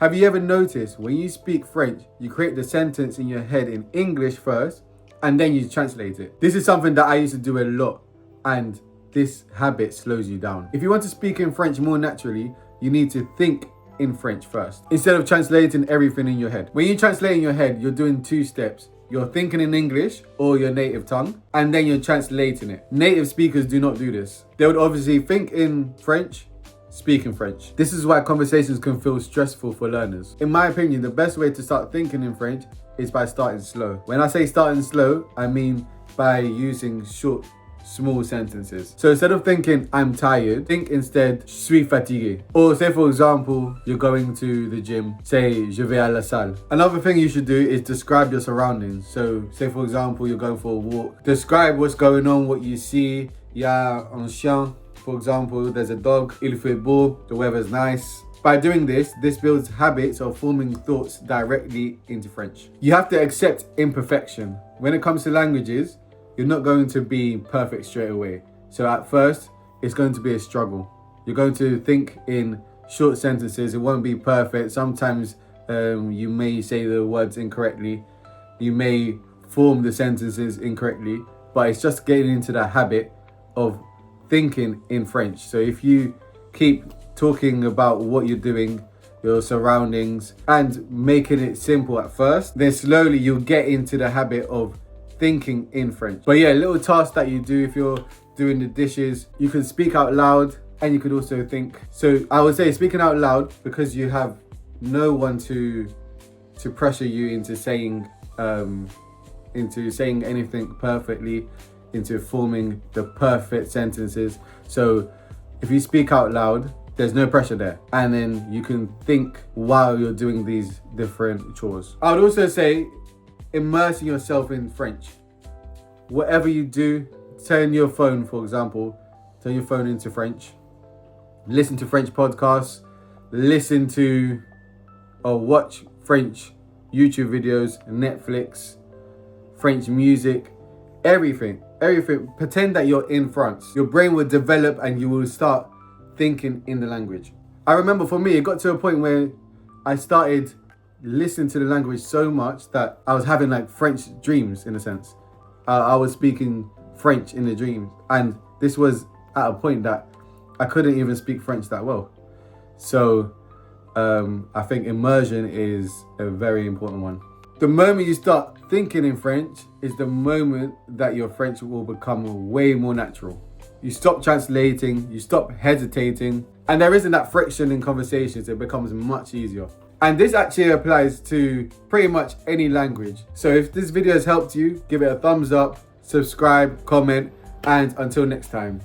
Have you ever noticed when you speak French, you create the sentence in your head in English first and then you translate it? This is something that I used to do a lot, and this habit slows you down. If you want to speak in French more naturally, you need to think in French first instead of translating everything in your head. When you translate in your head, you're doing two steps. You're thinking in English or your native tongue, and then you're translating it. Native speakers do not do this. They would obviously think in French, speak in French. This is why conversations can feel stressful for learners. In my opinion, the best way to start thinking in French is by starting slow. When I say starting slow, I mean by using short, small sentences. So instead of thinking I'm tired, think instead je suis fatigué. Or say for example, you're going to the gym, say je vais à la salle. Another thing you should do is describe your surroundings. So say for example, you're going for a walk. Describe what's going on, what you see. Il y a un chien, for example, there's a dog, il fait beau, the weather's nice. By doing this builds habits of forming thoughts directly into French. You have to accept imperfection. When it comes to languages, you're not going to be perfect straight away. So at first, it's going to be a struggle. You're going to think in short sentences. It won't be perfect. Sometimes you may say the words incorrectly. You may form the sentences incorrectly, but it's just getting into the habit of thinking in French. So if you keep talking about what you're doing, your surroundings, and making it simple at first, then slowly you'll get into the habit of thinking in French. But yeah, little tasks that you do if you're doing the dishes, you can speak out loud and you could also think. So I would say speaking out loud, because you have no one to pressure you into saying anything perfectly, into forming the perfect sentences. So if you speak out loud, there's no pressure there, and then you can think while you're doing these different chores. I would also say immersing yourself in French. Whatever you do, turn your phone, for example, turn your phone into French. Listen to French podcasts, listen to or watch French YouTube videos, Netflix, French music, everything. Pretend that you're in France. Your brain will develop and you will start thinking in the language. I remember for me, it got to a point where I started listening to the language so much that I was having like French dreams in a sense. I was speaking French in the dreams, and this was at a point that I couldn't even speak French that well. So I think immersion is a very important one. The moment you start thinking in French is the moment that your French will become way more natural. You stop translating, you stop hesitating, and there isn't that friction in conversations. It becomes much easier. And this actually applies to pretty much any language. So if this video has helped you, give it a thumbs up, subscribe, comment, and until next time.